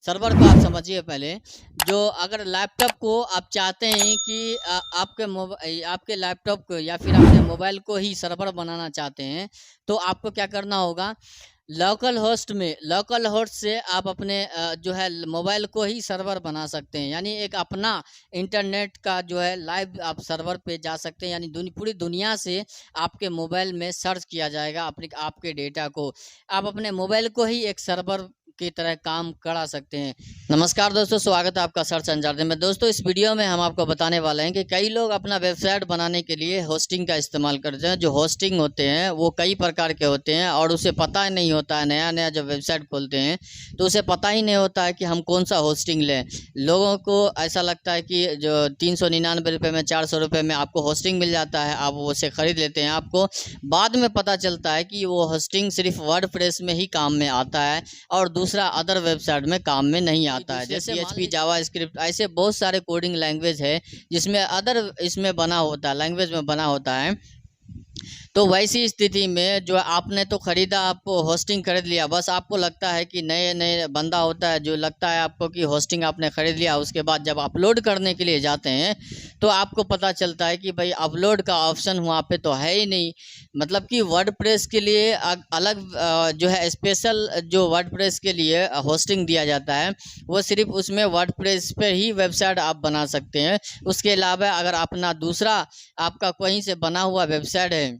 Server को आप समझिए पहले। जो अगर लैपटॉप को आप चाहते हैं कि आपके लैपटॉप को या फिर अपने मोबाइल को ही सर्वर बनाना चाहते हैं, तो आपको क्या करना होगा, लोकल होस्ट से आप अपने जो है मोबाइल को ही सर्वर बना सकते हैं। यानी एक अपना इंटरनेट का जो है लाइव आप सर्वर पे जा सकते हैं। यानी पूरी दुनिया से आपके मोबाइल में सर्च किया जाएगा अपने आपके डेटा को। आप अपने मोबाइल को ही एक सर्वर की तरह काम करा सकते हैं। नमस्कार दोस्तों, स्वागत है आपका सर्च अंजारदे में। दोस्तों, इस वीडियो में हम आपको बताने वाले हैं कि कई लोग अपना वेबसाइट बनाने के लिए होस्टिंग का इस्तेमाल करते हैं। जो होस्टिंग होते हैं वो कई प्रकार के होते हैं और उसे पता ही नहीं होता है। नया नया जब वेबसाइट खोलते हैं तो उसे पता ही नहीं होता है कि हम कौन सा होस्टिंग लें। लोगों को ऐसा लगता है कि जो 399 रुपये में, 400 रुपये में आपको होस्टिंग मिल जाता है, आप उसे ख़रीद लेते हैं। आपको बाद में पता चलता है कि वो होस्टिंग सिर्फ वर्डप्रेस में ही काम में आता है और दूसरा अदर वेबसाइट में काम में नहीं आता है। जैसे PHP, जावास्क्रिप्ट, ऐसे बहुत सारे कोडिंग लैंग्वेज है जिसमें अदर इसमें बना होता है, लैंग्वेज में बना होता है। तो वैसी स्थिति में जो आपने तो ख़रीदा, आपको होस्टिंग खरीद लिया, बस आपको लगता है कि नए नए बंदा होता है जो लगता है आपको कि होस्टिंग आपने ख़रीद लिया। उसके बाद जब अपलोड करने के लिए जाते हैं तो आपको पता चलता है कि भाई अपलोड का ऑप्शन वहाँ पे तो है ही नहीं। मतलब कि वर्डप्रेस के लिए अलग जो है स्पेशल जो वर्डप्रेस के लिए होस्टिंग दिया जाता है, वो सिर्फ उसमें वर्डप्रेस पे ही वेबसाइट आप बना सकते हैं। उसके अलावा अगर अपना दूसरा आपका कहीं से बना हुआ वेबसाइट है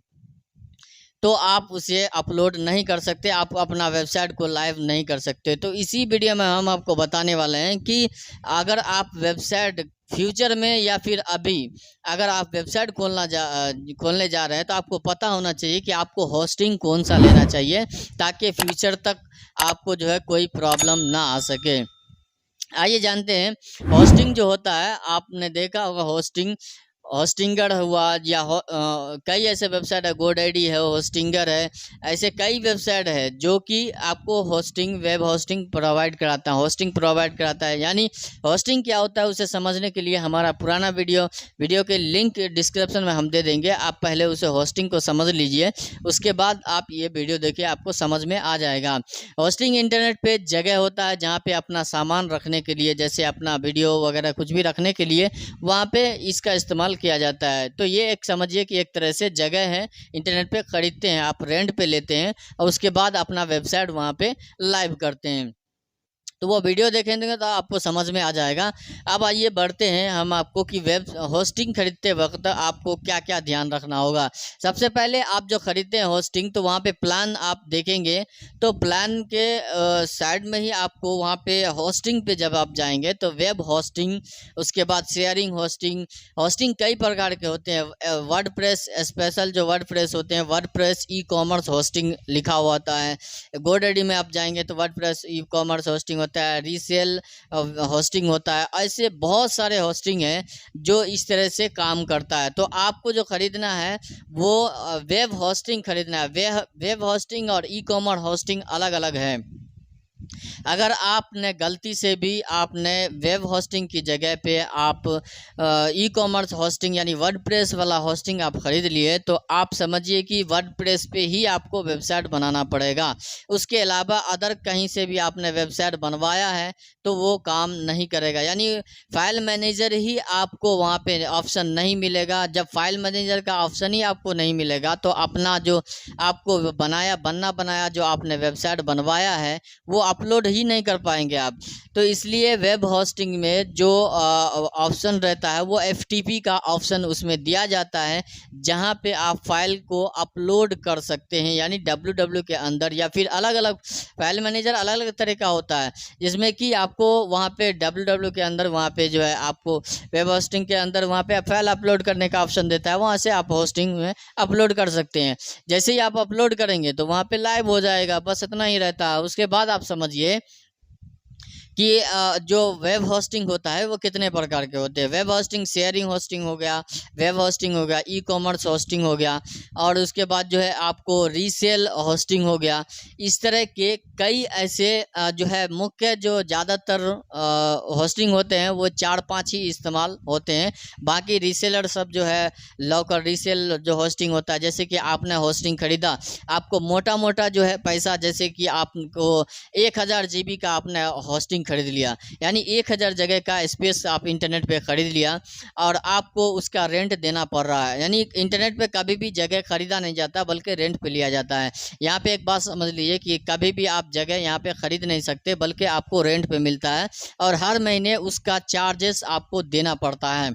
तो आप उसे अपलोड नहीं कर सकते, आप अपना वेबसाइट को लाइव नहीं कर सकते। तो इसी वीडियो में हम आपको बताने वाले हैं कि अगर आप वेबसाइट फ्यूचर में या फिर अभी अगर आप वेबसाइट खोलने जा रहे हैं तो आपको पता होना चाहिए कि आपको होस्टिंग कौन सा लेना चाहिए, ताकि फ्यूचर तक आपको जो है कोई प्रॉब्लम ना आ सके। आइए जानते हैं होस्टिंग जो होता है। आपने देखा होगा होस्टिंगर हुआ या कई ऐसे वेबसाइट है, GoDaddy है, होस्टिंगर है, ऐसे कई वेबसाइट है जो कि आपको वेब होस्टिंग प्रोवाइड कराता है। यानी होस्टिंग क्या होता है उसे समझने के लिए हमारा पुराना वीडियो के लिंक डिस्क्रिप्शन में हम दे देंगे। आप पहले उसे होस्टिंग को समझ लीजिए, उसके बाद आप ये वीडियो देखिए, आपको समझ में आ जाएगा। होस्टिंग इंटरनेट पे जगह होता है जहाँ पे अपना सामान रखने के लिए, जैसे अपना वीडियो वगैरह कुछ भी रखने के लिए वहाँ पे इसका इस्तेमाल किया जाता है। तो ये एक समझिए कि एक तरह से जगह है, इंटरनेट पे खरीदते हैं, आप रेंट पे लेते हैं और उसके बाद अपना वेबसाइट वहाँ पे लाइव करते हैं। तो वो वीडियो देखेंगे तो आपको समझ में आ जाएगा। अब आइए बढ़ते हैं हम आपको कि वेब होस्टिंग खरीदते वक्त आपको क्या क्या ध्यान रखना होगा। सबसे पहले आप जो खरीदते हैं होस्टिंग, तो वहाँ पे प्लान आप देखेंगे तो प्लान के साइड में ही आपको वहाँ पे होस्टिंग पे जब आप जाएंगे तो वेब होस्टिंग, उसके बाद शेयरिंग होस्टिंग कई प्रकार के होते हैं। वर्डप्रेस स्पेशल जो वर्डप्रेस होते हैं, वर्डप्रेस ई कॉमर्स होस्टिंग लिखा हुआ होता है। GoDaddy में आप जाएंगे तो वर्डप्रेस ई कॉमर्स होस्टिंग होता है, रीसेल होस्टिंग होता है। ऐसे बहुत सारे होस्टिंग हैं जो इस तरह से काम करता है। तो आपको जो खरीदना है वो वेब होस्टिंग खरीदना है। वेब होस्टिंग और ई कॉमर्स होस्टिंग अलग अलग है। अगर आपने गलती से भी आपने वेब होस्टिंग की जगह पे आप ई कॉमर्स होस्टिंग यानी वर्डप्रेस वाला होस्टिंग आप ख़रीद लिए, तो आप समझिए कि वर्डप्रेस पे ही आपको वेबसाइट बनाना पड़ेगा। उसके अलावा अदर कहीं से भी आपने वेबसाइट बनवाया है तो वो काम नहीं करेगा। यानी फाइल मैनेजर ही आपको वहाँ पे ऑप्शन नहीं मिलेगा। जब फाइल मैनेजर का ऑप्शन ही आपको नहीं मिलेगा तो अपना जो आपको बनाया जो आपने वेबसाइट बनवाया है वो अपलोड ही नहीं कर पाएंगे आप। तो इसलिए वेब होस्टिंग में जो ऑप्शन रहता है वो FTP का ऑप्शन उसमें दिया जाता है, जहां पे आप फाइल को अपलोड कर सकते हैं। यानी www के अंदर, या फिर अलग अलग फाइल मैनेजर अलग अलग तरह का होता है, जिसमें कि आपको वहां पे www के अंदर वहां पे जो है आपको वेब होस्टिंग के अंदर वहां पे फाइल अपलोड करने का ऑप्शन देता है। वहां से आप होस्टिंग में अपलोड कर सकते हैं। जैसे ही आप अपलोड करेंगे तो वहां पे लाइव हो जाएगा, बस इतना ही रहता है। उसके बाद आप समझिए कि जो वेब होस्टिंग होता है वो कितने प्रकार के होते हैं। वेब होस्टिंग शेयरिंग होस्टिंग हो गया, वेब होस्टिंग हो गया, ई कॉमर्स होस्टिंग हो गया, और उसके बाद जो है आपको रीसेल होस्टिंग हो गया। इस तरह के कई ऐसे जो है मुख्य जो ज़्यादातर होस्टिंग होते हैं वो 4-5 ही इस्तेमाल होते हैं। बाकी रीसेलर सब जो है लोकल रीसेल जो होस्टिंग होता है, जैसे कि आपने होस्टिंग खरीदा, आपको मोटा मोटा जो है पैसा, जैसे कि आपको 1000 GB का आपने होस्टिंग खरीद लिया, यानी 1000 जगह का स्पेस आप इंटरनेट पे खरीद लिया और आपको उसका रेंट देना पड़ रहा है। यानी इंटरनेट पे कभी भी जगह खरीदा नहीं जाता बल्कि रेंट पे लिया जाता है। यहाँ पे एक बात समझ लीजिए कि कभी भी आप जगह यहाँ पे खरीद नहीं सकते बल्कि आपको रेंट पे मिलता है और हर महीने उसका चार्जेस आपको देना पड़ता है।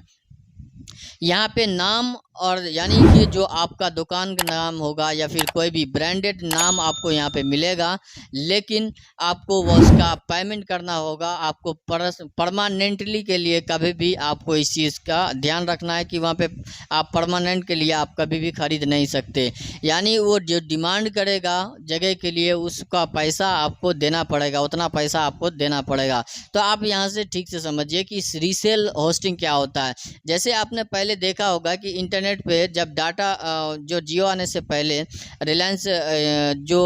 यहाँ पे नाम और यानी कि जो आपका दुकान का नाम होगा या फिर कोई भी ब्रांडेड नाम आपको यहाँ पे मिलेगा, लेकिन आपको वो उसका पेमेंट करना होगा। आपको परमानेंटली के लिए कभी भी आपको इस चीज़ का ध्यान रखना है कि वहाँ पे आप परमानेंट के लिए आप कभी भी खरीद नहीं सकते। यानी वो जो डिमांड करेगा जगह के लिए उसका पैसा आपको देना पड़ेगा, उतना पैसा आपको देना पड़ेगा। तो आप यहाँ से ठीक से समझिए कि रीसेल होस्टिंग क्या होता है। जैसे आपने पहले देखा होगा कि इंटरनेट पे जब डाटा जो जियो आने से पहले रिलायंस जो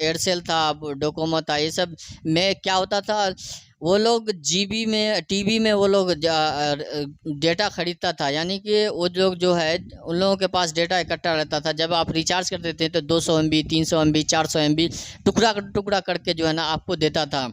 एयरसेल था, डोकोमो था, ये सब में क्या होता था, वो लोग जीबी में टीबी में वो लोग डेटा खरीदता था। यानी कि वो लोग जो है उन लोगों के पास डेटा इकट्ठा रहता था। जब आप रिचार्ज करते थे तो 200 MB 300 MB 400 MB टुकड़ा टुकड़ा करके जो है ना आपको देता था।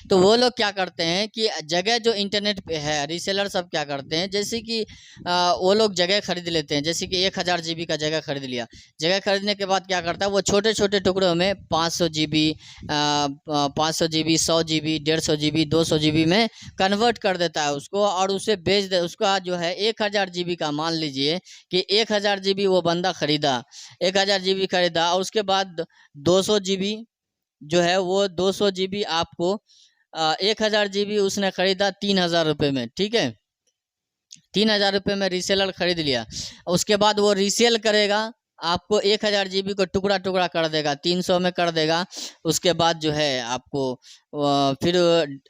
तो वो लोग क्या करते हैं कि जगह जो इंटरनेट पे है, रीसेलर सब क्या करते हैं, जैसे कि वो लोग जगह खरीद लेते हैं। जैसे कि 1000 GB का जगह खरीद लिया। जगह खरीदने के बाद क्या करता है, वो छोटे छोटे टुकड़ों में 500 GB 500 GB 100 GB 150 GB 200 GB में कन्वर्ट कर देता है उसको और उसे बेच दे। उसका जो है 1000 GB का मान लीजिए कि 1000 GB वो बंदा खरीदा, 1000 GB खरीदा और उसके बाद 200 GB जो है वो 200 GB आपको 1000 GB उसने खरीदा 3000 रुपये में, ठीक है। 3000 रुपये में रीसेलर खरीद लिया। उसके बाद वो रीसेल करेगा, आपको 1000 GB को टुकड़ा टुकड़ा कर देगा, 300 में कर देगा। उसके बाद जो है आपको फिर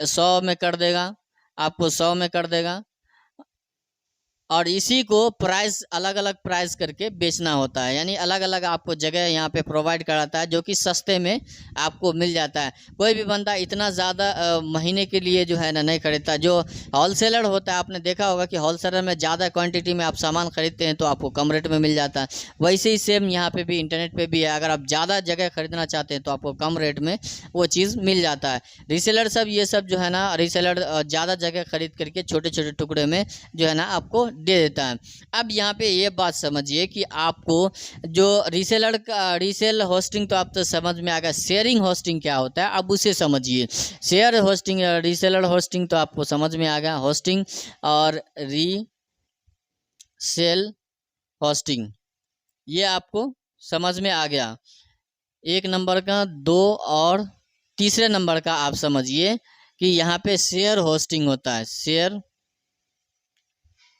100 में कर देगा, आपको 100 में कर देगा और इसी को प्राइस अलग अलग प्राइस करके बेचना होता है। यानी अलग अलग आपको जगह यहाँ पे प्रोवाइड कराता है जो कि सस्ते में आपको मिल जाता है। कोई भी बंदा इतना ज़्यादा महीने के लिए जो है ना नहीं खरीदता। जो होलसेलर होता है, आपने देखा होगा कि होलसेलर में ज़्यादा क्वांटिटी में आप सामान खरीदते हैं तो आपको कम रेट में मिल जाता है। वैसे ही सेम यहाँ पे भी इंटरनेट पे भी है। अगर आप ज़्यादा जगह खरीदना चाहते हैं तो आपको कम रेट में वो चीज़ मिल जाता है। रीसेलर सब ये सब जो है ना, रीसेलर ज़्यादा जगह खरीद करके छोटे छोटे टुकड़े में जो है ना आपको दे देता है। अब यहाँ पे ये बात समझिए कि आपको जो रीसेलर का रीसेल होस्टिंग तो आप तो समझ में आ गया। शेयरिंग होस्टिंग क्या होता है अब उसे समझिए। शेयर होस्टिंग रीसेलर होस्टिंग तो आपको समझ में आ गया, होस्टिंग और रीसेल होस्टिंग ये आपको समझ में आ गया। एक नंबर का, दो और तीसरे नंबर का आप समझिए कि यहाँ पे शेयर होस्टिंग होता है। शेयर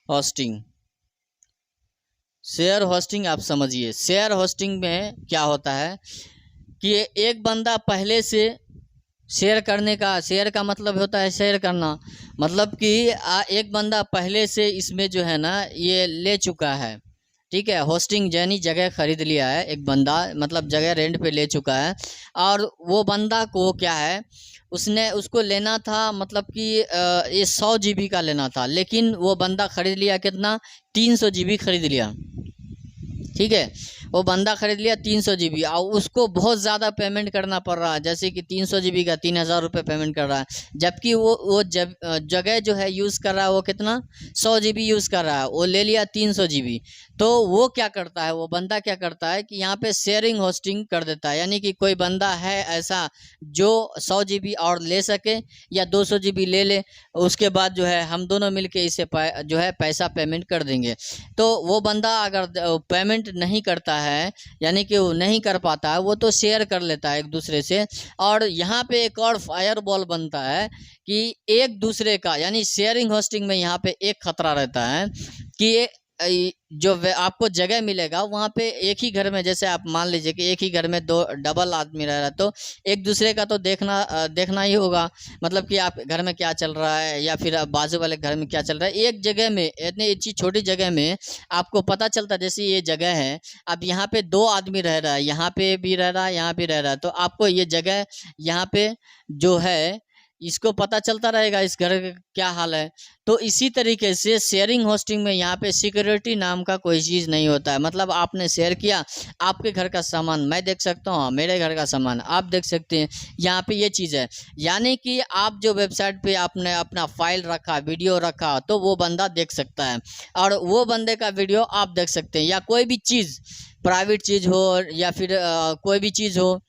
होस्टिंग, शेयर होस्टिंग आप समझिए। शेयर होस्टिंग में क्या होता है कि एक बंदा पहले से शेयर करने का, शेयर का मतलब होता है शेयर करना, मतलब कि एक बंदा पहले से इसमें जो है ना ये ले चुका है, ठीक है। होस्टिंग यानी जगह खरीद लिया है एक बंदा, मतलब जगह रेंट पे ले चुका है और वो बंदा को क्या है, उसने उसको लेना था, मतलब कि ये 100 GB का लेना था, लेकिन वो बंदा खरीद लिया कितना, 300 GB खरीद लिया, ठीक है। वो बंदा खरीद लिया 300 GB और उसको बहुत ज़्यादा पेमेंट करना पड़ रहा है। जैसे कि 300 GB का 3000 रुपये पेमेंट कर रहा है, जबकि वो जगह जो है यूज़ कर रहा है वो कितना 100 GB यूज़ कर रहा है, वो ले लिया 300 GB। तो वो क्या करता है, वो बंदा क्या करता है कि यहाँ पे शेयरिंग होस्टिंग कर देता है। यानी कि कोई बंदा है ऐसा जो 100 GB और ले सके या 200 GB ले ले, उसके बाद जो है हम दोनों मिलके इसे जो है पैसा पेमेंट कर देंगे। तो वो बंदा अगर पेमेंट नहीं करता है, यानी कि वो नहीं कर पाता है, वो तो शेयर कर लेता है एक दूसरे से। और यहाँ पे एक और फायर बॉल बनता है कि एक दूसरे का, यानी शेयरिंग होस्टिंग में यहाँ पे एक खतरा रहता है कि जो आपको जगह मिलेगा वहाँ पे एक ही घर में, जैसे आप मान लीजिए कि एक ही घर में दो डबल आदमी रह रहा है, तो एक दूसरे का तो देखना ही होगा, मतलब कि आप घर में क्या चल रहा है या फिर बाजू वाले घर में क्या चल रहा है। एक जगह में, इतनी इतनी छोटी जगह में आपको पता चलता है, जैसे ये जगह है, अब यहाँ पे 2 आदमी रह रहा है, यहाँ पे भी रह रहा है, यहाँ भी रह रहा है, तो आपको ये जगह यहाँ पे जो है इसको पता चलता रहेगा इस घर का क्या हाल है। तो इसी तरीके से शेयरिंग होस्टिंग में यहाँ पे सिक्योरिटी नाम का कोई चीज़ नहीं होता है। मतलब आपने शेयर किया, आपके घर का सामान मैं देख सकता हूँ, मेरे घर का सामान आप देख सकते हैं, यहाँ पे ये चीज़ है। यानी कि आप जो वेबसाइट पे आपने अपना फाइल रखा, वीडियो रखा, तो वो बंदा देख सकता है और वो बंदे का वीडियो आप देख सकते हैं। या कोई भी चीज़, प्राइवेट चीज़ हो या फिर कोई भी चीज़ हो,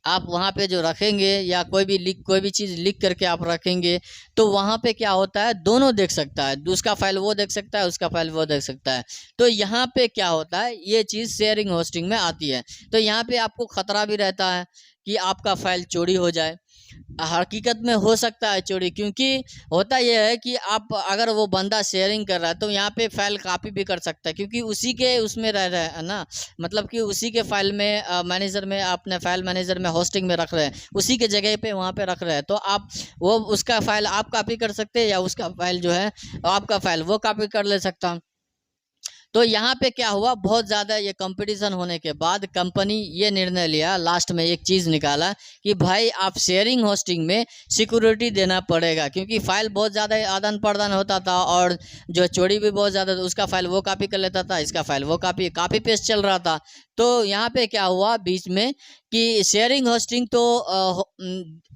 आप वहाँ पे जो रखेंगे या कोई भी चीज़ लिख करके आप रखेंगे, तो वहाँ पे क्या होता है, दोनों देख सकता है, उसका फाइल वो देख सकता है, उसका फाइल वो देख सकता है। तो यहाँ पे क्या होता है, ये चीज़ शेयरिंग होस्टिंग में आती है। तो यहाँ पे आपको खतरा भी रहता है कि आपका फाइल चोरी हो जाए। हकीकत में हो सकता है चोरी, क्योंकि होता यह है कि आप अगर वो बंदा शेयरिंग कर रहा है तो यहाँ पे फाइल कॉपी भी कर सकता है, क्योंकि उसी के उसमें रह रहा है ना। मतलब कि उसी के फाइल में मैनेजर में, अपने फाइल मैनेजर में, होस्टिंग में रख रहे हैं, उसी के जगह पे वहाँ पे रख रहे हैं। तो आप वो उसका फाइल आप कॉपी कर सकते हैं या उसका फाइल जो है आपका फाइल वो कॉपी कर ले सकता है। तो यहाँ पे क्या हुआ, बहुत ज़्यादा ये कंपटीशन होने के बाद कंपनी ये निर्णय लिया, लास्ट में एक चीज़ निकाला कि भाई आप शेयरिंग होस्टिंग में सिक्योरिटी देना पड़ेगा, क्योंकि फाइल बहुत ज़्यादा आदान प्रदान होता था और जो चोरी भी बहुत ज़्यादा, उसका फाइल वो कॉपी कर लेता था, इसका फाइल वो कॉपी पेस्ट चल रहा था। तो यहाँ पे क्या हुआ बीच में कि शेयरिंग होस्टिंग तो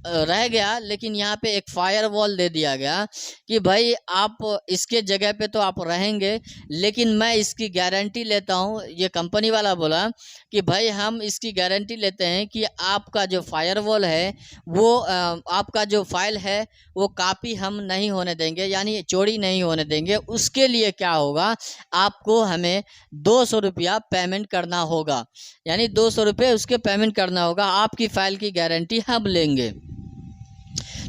रह गया, लेकिन यहाँ पे एक फायरवॉल दे दिया गया कि भाई आप इसके जगह पे तो आप रहेंगे, लेकिन मैं इसकी गारंटी लेता हूँ। ये कंपनी वाला बोला कि भाई हम इसकी गारंटी लेते हैं कि आपका जो फायरवॉल है वो आपका जो फाइल है वो कॉपी हम नहीं होने देंगे, यानी चोरी नहीं होने देंगे। उसके लिए क्या होगा, आपको हमें 200 रुपया पेमेंट करना होगा, यानी 200 रुपये उसके पेमेंट करना होगा, आपकी फ़ाइल की गारंटी हम लेंगे।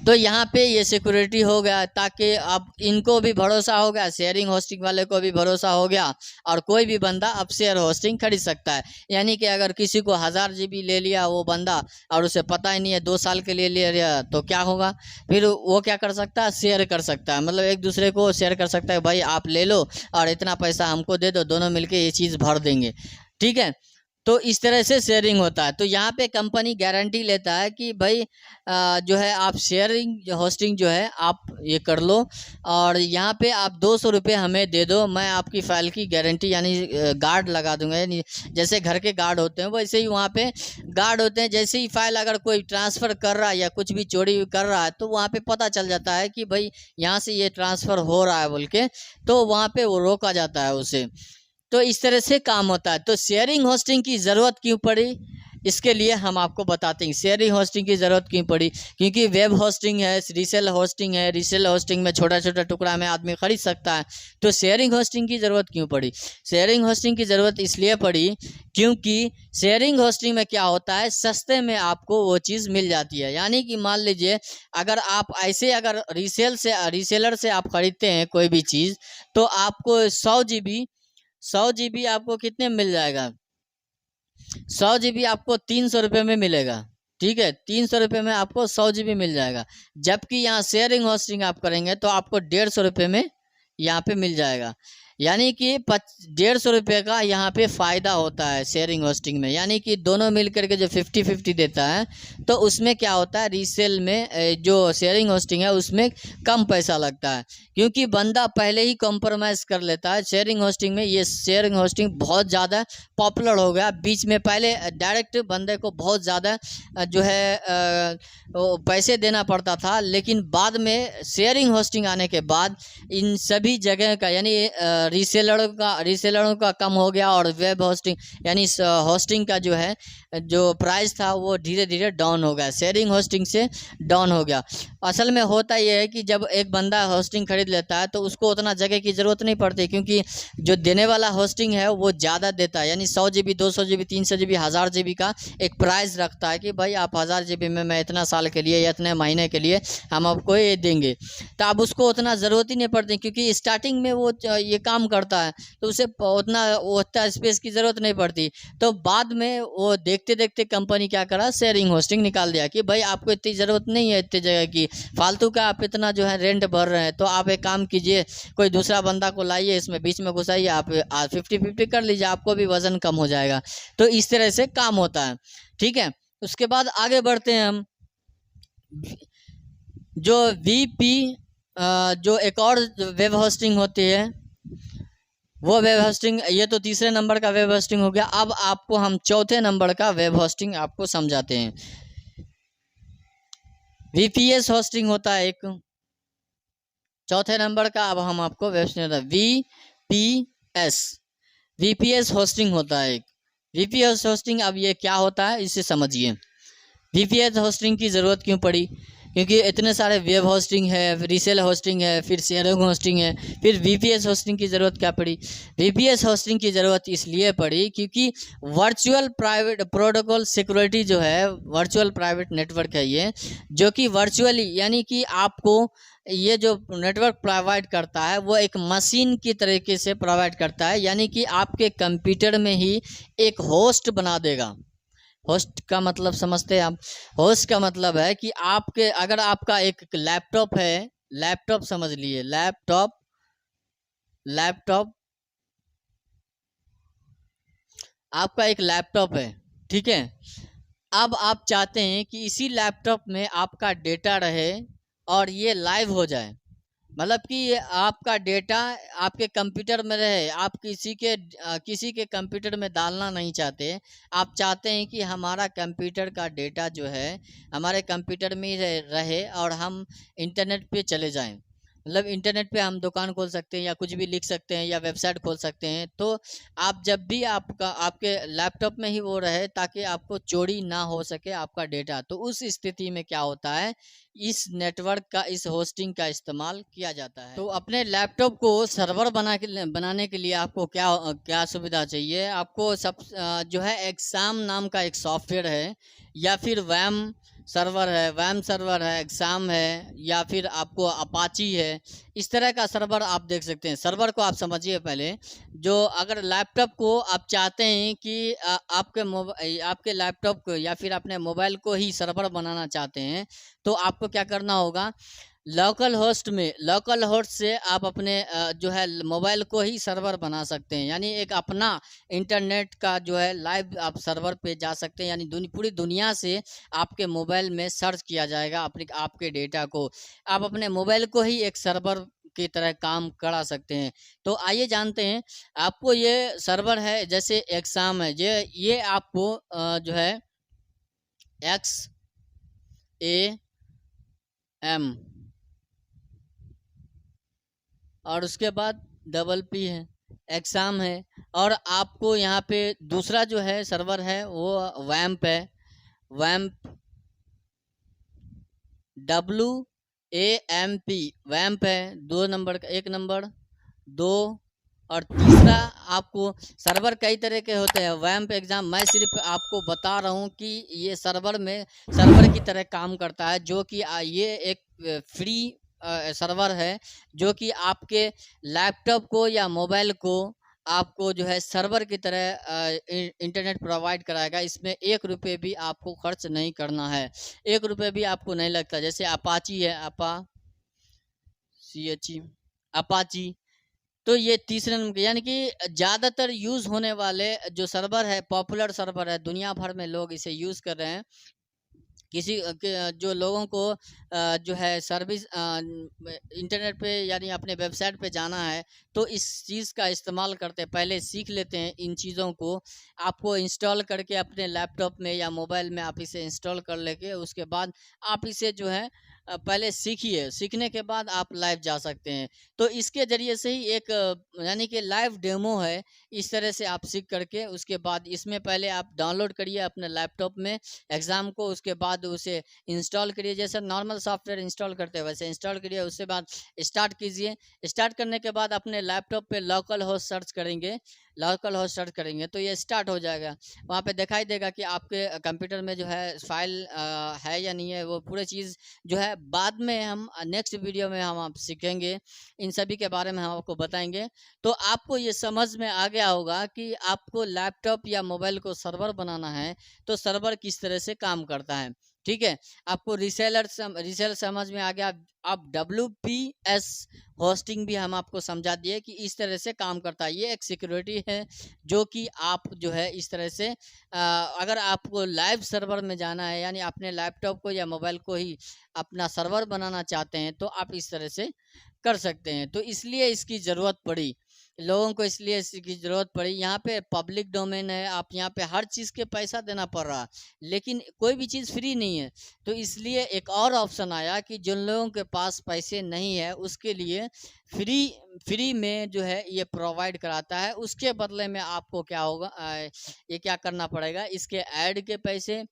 तो यहाँ पे ये सिक्योरिटी हो गया, ताकि अब इनको भी भरोसा हो गया, शेयरिंग होस्टिंग वाले को भी भरोसा हो गया और कोई भी बंदा अब शेयर होस्टिंग खरीद सकता है। यानी कि अगर किसी को 1000 GB ले लिया वो बंदा और उसे पता ही नहीं है 2 साल के लिए ले लिया, तो क्या होगा, फिर वो क्या कर सकता है, शेयर कर सकता है। मतलब एक दूसरे को शेयर कर सकता है, भाई आप ले लो और इतना पैसा हमको दे दो, दोनों मिलके ये चीज़ भर देंगे, ठीक है। तो इस तरह से शेयरिंग होता है। तो यहाँ पे कंपनी गारंटी लेता है कि भाई जो है आप शेयरिंग होस्टिंग जो है आप ये कर लो और यहाँ पे आप 200 रुपये हमें दे दो, मैं आपकी फ़ाइल की गारंटी यानी गार्ड लगा दूंगा। यानी जैसे घर के गार्ड होते हैं वैसे ही वहाँ पे गार्ड होते हैं। जैसे ही फाइल अगर कोई ट्रांसफ़र कर रहा है या कुछ भी चोरी कर रहा है तो वहाँ पे पता चल जाता है कि भाई यहाँ से ये ट्रांसफ़र हो रहा है बोल के, तो वहाँ पे वो रोका जाता है उसे। तो इस तरह से काम होता है। तो शेयरिंग होस्टिंग की ज़रूरत क्यों पड़ी, इसके लिए हम आपको बताते हैं शेयरिंग होस्टिंग की ज़रूरत क्यों पड़ी। क्योंकि वेब होस्टिंग है, रीसेल होस्टिंग है, रीसेल होस्टिंग में छोटा छोटा टुकड़ा में आदमी खरीद सकता है। तो शेयरिंग होस्टिंग की ज़रूरत क्यों पड़ी, शेयरिंग होस्टिंग की ज़रूरत इसलिए पड़ी क्योंकि शेयरिंग होस्टिंग में क्या होता है, सस्ते में आपको वो चीज़ मिल जाती है। यानी कि मान लीजिए अगर आप ऐसे अगर रीसेलर से आप ख़रीदते हैं कोई भी चीज़, तो आपको 100 GB आपको कितने में मिल जाएगा, 100 GB आपको 300 रुपये में मिलेगा, ठीक है। 300 रुपये में आपको 100 GB मिल जाएगा। जबकि यहाँ शेयरिंग होस्टिंग आप करेंगे तो आपको 150 रुपये में यहाँ पे मिल जाएगा। यानी कि 150 रुपये का यहाँ पे फ़ायदा होता है शेयरिंग होस्टिंग में। यानी कि दोनों मिल करके जो 50-50 देता है, तो उसमें क्या होता है, रीसेल में जो शेयरिंग होस्टिंग है उसमें कम पैसा लगता है, क्योंकि बंदा पहले ही कॉम्प्रोमाइज़ कर लेता है शेयरिंग होस्टिंग में। ये शेयरिंग होस्टिंग बहुत ज़्यादा पॉपुलर हो गया बीच में। पहले डायरेक्ट बंदे को बहुत ज़्यादा जो है वो पैसे देना पड़ता था, लेकिन बाद में शेयरिंग होस्टिंग आने के बाद इन सभी जगह का यानी रीसेलरों का कम हो गया और वेब होस्टिंग यानी होस्टिंग का जो है जो प्राइस था वो धीरे धीरे डाउन हो गया, शेयरिंग होस्टिंग से डाउन हो गया। असल में होता ये है कि जब एक बंदा होस्टिंग खरीद लेता है तो उसको उतना जगह की ज़रूरत नहीं पड़ती, क्योंकि जो देने वाला होस्टिंग है वो ज़्यादा देता है। यानी 100 GB 200 GB 300 GB 1000 GB का एक प्राइस रखता है कि भाई आप 1000 GB में मैं इतना साल के लिए या इतने महीने के लिए हम आपको ये देंगे। तो अब उसको उतना ज़रूरत ही नहीं पड़ती, क्योंकि स्टार्टिंग में वो ये काम करता है तो उसे उतना स्पेस की ज़रूरत नहीं पड़ती। तो बाद में वो देखते देखते कंपनी क्या करा, शेयरिंग होस्टिंग निकाल दिया कि भाई आपको इतनी ज़रूरत नहीं है इतनी जगह की, फालतू का आप इतना जो है रेंट भर रहे हैं। तो आप एक काम कीजिए, कोई दूसरा बंदा को लाइए, इसमें बीच में घुसाइए, आप 50-50 कर लीजिए, आपको भी वज़न कम हो जाएगा। तो इस तरह से काम होता है, ठीक है। उसके बाद आगे बढ़ते हैं हम। जो वीपी जो एक और वेब होस्टिंग होती है वो वेब होस्टिंग, ये तो तीसरे नंबर का वेब होस्टिंग हो गया। अब आपको हम चौथे नंबर का वेब होस्टिंग आपको समझाते हैं। वीपीएस होस्टिंग होता है एक चौथे नंबर का। अब हम आपको web hosting VPS VPS hosting होता है एक वीपीएस होस्टिंग। अब ये क्या होता है इसे समझिए। वीपीएस होस्टिंग की ज़रूरत क्यों पड़ी? क्योंकि इतने सारे वेब होस्टिंग है, रीसेल होस्टिंग है, फिर शेयरिंग होस्टिंग है, फिर वीपीएस होस्टिंग की ज़रूरत क्या पड़ी? वीपीएस होस्टिंग की ज़रूरत इसलिए पड़ी क्योंकि वर्चुअल प्राइवेट प्रोटोकॉल सिक्योरिटी जो है, वर्चुअल प्राइवेट नेटवर्क है ये, जो कि वर्चुअली यानी कि आपको ये जो नेटवर्क प्रोवाइड करता है वो एक मशीन की तरीके से प्रोवाइड करता है, यानी कि आपके कंप्यूटर में ही एक होस्ट बना देगा। होस्ट का मतलब समझते हैं आप? होस्ट का मतलब है कि आपके अगर आपका एक लैपटॉप है, लैपटॉप समझ लिए, लैपटॉप लैपटॉप आपका एक लैपटॉप है, ठीक है। अब आप चाहते हैं कि इसी लैपटॉप में आपका डेटा रहे और ये लाइव हो जाए, मतलब कि ये आपका डेटा आपके कंप्यूटर में रहे, आप किसी के कंप्यूटर में डालना नहीं चाहते। आप चाहते हैं कि हमारा कंप्यूटर का डेटा जो है हमारे कंप्यूटर में ही रहे और हम इंटरनेट पे चले जाएं, मतलब इंटरनेट पे हम दुकान खोल सकते हैं या कुछ भी लिख सकते हैं या वेबसाइट खोल सकते हैं। तो आप जब भी आपके लैपटॉप में ही वो रहे ताकि आपको चोरी ना हो सके आपका डेटा। तो उस स्थिति में क्या होता है, इस नेटवर्क का, इस होस्टिंग का इस्तेमाल किया जाता है। तो अपने लैपटॉप को सर्वर बनाने के लिए आपको क्या क्या सुविधा चाहिए? आपको जो है एग्जाम नाम का एक सॉफ्टवेयर है, या फिर वैम सर्वर है, एग्जाम है, या फिर आपको अपाची है। इस तरह का सर्वर आप देख सकते हैं। सर्वर को आप समझिए पहले। जो अगर लैपटॉप को आप चाहते हैं कि आपके लैपटॉप को या फिर अपने मोबाइल को ही सर्वर बनाना चाहते हैं, तो आपको क्या करना होगा, लोकल होस्ट से आप अपने जो है मोबाइल को ही सर्वर बना सकते हैं, यानी एक अपना इंटरनेट का जो है लाइव आप सर्वर पे जा सकते हैं, यानी पूरी दुनिया से आपके मोबाइल में सर्च किया जाएगा आपके डेटा को। आप अपने मोबाइल को ही एक सर्वर की तरह काम करा सकते हैं। तो आइए जानते हैं। आपको ये सर्वर है जैसे एग्जाम है, ये आपको जो है एक्स ए एम और उसके बाद डबल पी है, एग्जाम है। और आपको यहाँ पे दूसरा जो है सर्वर है वो वैम्प है, वैम्प WAMP वैम्प है। 2 नंबर का, 1 नंबर 2। और तीसरा आपको सर्वर कई तरह के होते हैं, वैम्प एग्जाम। मैं सिर्फ आपको बता रहा हूँ कि ये सर्वर की तरह काम करता है, जो कि ये एक फ्री सर्वर है, जो कि आपके लैपटॉप को या मोबाइल को आपको जो है सर्वर की तरह इंटरनेट प्रोवाइड कराएगा। इसमें 1 रुपये भी आपको खर्च नहीं करना है, 1 रुपये भी आपको नहीं लगता। जैसे अपाची है, अपाची। तो ये तीसरे नंबर यानी कि ज़्यादातर यूज़ होने वाले जो सर्वर है, पॉपुलर सर्वर है, दुनिया भर में लोग इसे यूज़ कर रहे हैं। जो लोगों को जो है सर्विस इंटरनेट पे यानी अपने वेबसाइट पे जाना है, तो इस चीज़ का इस्तेमाल करते हैं, पहले सीख लेते हैं इन चीज़ों को। आपको इंस्टॉल करके अपने लैपटॉप में या मोबाइल में आप इसे इंस्टॉल कर लेके उसके बाद आप इसे जो है पहले सीखिए, सीखने के बाद आप लाइव जा सकते हैं। तो इसके ज़रिए से ही एक यानी कि लाइव डेमो है। इस तरह से आप सीख करके उसके बाद इसमें पहले आप डाउनलोड करिए अपने लैपटॉप में एग्ज़ाम को, उसके बाद उसे इंस्टॉल करिए, जैसे नॉर्मल सॉफ्टवेयर इंस्टॉल करते हैं वैसे इंस्टॉल करिए। उसके बाद स्टार्ट कीजिए। स्टार्ट करने के बाद अपने लैपटॉप पे लोकल होस्ट सर्च करेंगे तो ये स्टार्ट हो जाएगा। वहाँ पे दिखाई देगा कि आपके कंप्यूटर में जो है फाइल है या नहीं है, वो पूरी चीज़ जो है बाद में हम नेक्स्ट वीडियो में हम आप सीखेंगे, इन सभी के बारे में हम आपको बताएंगे। तो आपको ये समझ में आ गया होगा कि आपको लैपटॉप या मोबाइल को सर्वर बनाना है तो सर्वर किस तरह से काम करता है। ठीक है। आपको रीसेलर समझ में आ गया। अब WPS होस्टिंग भी हम आपको समझा दिए कि इस तरह से काम करता है। ये एक सिक्योरिटी है जो कि आप जो है इस तरह से अगर आपको लाइव सर्वर में जाना है, यानी अपने लैपटॉप को या मोबाइल को ही अपना सर्वर बनाना चाहते हैं, तो आप इस तरह से कर सकते हैं। तो इसलिए इसकी ज़रूरत पड़ी लोगों को, इसलिए इसकी ज़रूरत पड़ी। यहाँ पे पब्लिक डोमेन है, आप यहाँ पे हर चीज़ के पैसा देना पड़ रहा, लेकिन कोई भी चीज़ फ्री नहीं है। तो इसलिए एक और ऑप्शन आया कि जिन लोगों के पास पैसे नहीं है उसके लिए फ्री फ्री में जो है ये प्रोवाइड कराता है। उसके बदले में आपको क्या होगा, ये क्या करना पड़ेगा, इसके ऐड के पैसे,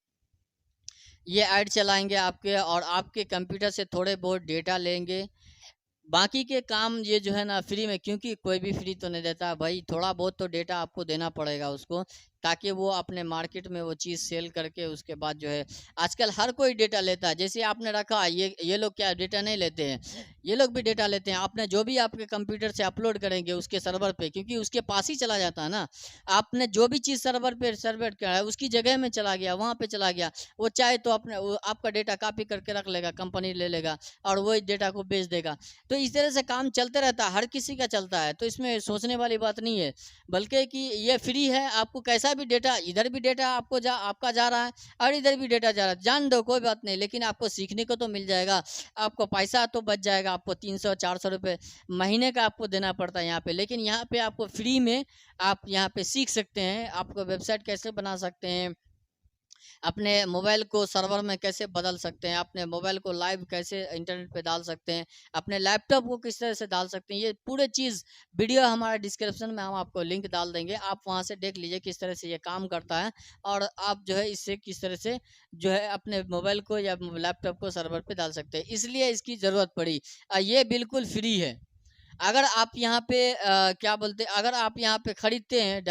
ये ऐड चलाएंगे आपके, और आपके कंप्यूटर से थोड़े बहुत डेटा लेंगे। बाकी के काम ये जो है ना फ्री में, क्योंकि कोई भी फ्री तो नहीं देता भाई, थोड़ा बहुत तो डेटा आपको देना पड़ेगा उसको, ताकि वो अपने मार्केट में वो चीज़ सेल करके उसके बाद जो है, आजकल हर कोई डेटा लेता है। जैसे आपने रखा, ये लोग क्या डेटा नहीं लेते हैं, ये लोग भी डेटा लेते हैं। आपने जो भी आपके कंप्यूटर से अपलोड करेंगे उसके सर्वर पे, क्योंकि उसके पास ही चला जाता है ना। आपने जो भी चीज़ सर्वर पे सर्वर करा है उसकी जगह में चला गया, वहाँ पे चला गया, वो चाहे तो अपने वो आपका डेटा कॉपी करके रख लेगा, कंपनी ले लेगा और वही डेटा को बेच देगा। तो इस तरह से काम चलते रहता है, हर किसी का चलता है। तो इसमें सोचने वाली बात नहीं है, बल्कि कि ये फ्री है। आपको कैसा भी डेटा, इधर भी डेटा आपका जा रहा है और इधर भी डेटा जा रहा है, जान दो कोई बात नहीं, लेकिन आपको सीखने को तो मिल जाएगा, आपको पैसा तो बच जाएगा। आपको 300-400 रुपये महीने का आपको देना पड़ता है यहाँ पे, लेकिन यहाँ पे आपको फ्री में आप यहाँ पे सीख सकते हैं। आपको वेबसाइट कैसे बना सकते हैं, अपने मोबाइल को सर्वर में कैसे बदल सकते हैं, अपने मोबाइल को लाइव कैसे इंटरनेट पे डाल सकते हैं, अपने लैपटॉप को किस तरह से डाल सकते हैं, ये पूरे चीज़ वीडियो हमारे डिस्क्रिप्शन में हम आपको लिंक डाल देंगे। आप वहाँ से देख लीजिए किस तरह से ये काम करता है, और आप जो है इससे किस तरह से जो है अपने मोबाइल को या लैपटॉप को सर्वर पे डाल सकते हैं। इसलिए इसकी ज़रूरत पड़ी। ये बिल्कुल फ्री है। अगर आप यहाँ पे क्या बोलते हैं, अगर आप यहाँ पे खरीदते हैं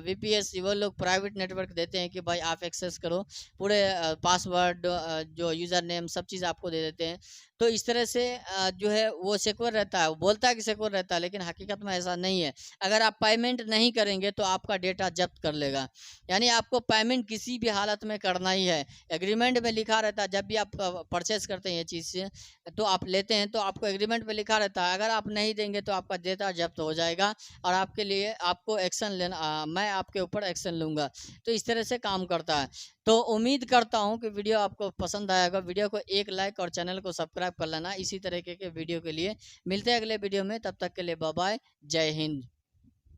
VPS, वो लोग प्राइवेट नेटवर्क देते हैं कि भाई आप एक्सेस करो, पूरे पासवर्ड जो यूज़र नेम सब चीज़ आपको दे देते हैं। तो इस तरह से जो है वो सिक्योर रहता है, वो बोलता है कि सिक्योर रहता है, लेकिन हकीकत में ऐसा नहीं है। अगर आप पेमेंट नहीं करेंगे तो आपका डेटा जब्त कर लेगा, यानी आपको पेमेंट किसी भी हालत में करना ही है। एग्रीमेंट में लिखा रहता है, जब भी आप परचेस करते हैं ये चीज़ से, तो आप लेते हैं तो आपको एग्रीमेंट में लिखा रहता है, अगर आप नहीं देंगे तो आपका डेटा जब्त हो जाएगा और आपके लिए आपको एक्शन लेना, मैं आपके ऊपर एक्शन लूँगा। तो इस तरह से काम करता है। तो उम्मीद करता हूँ कि वीडियो आपको पसंद आएगा। वीडियो को एक लाइक और चैनल को सब्सक्राइब कर लेना। इसी तरीके के वीडियो के लिए मिलते हैं अगले वीडियो में, तब तक के लिए बाय बाय, जय हिंद।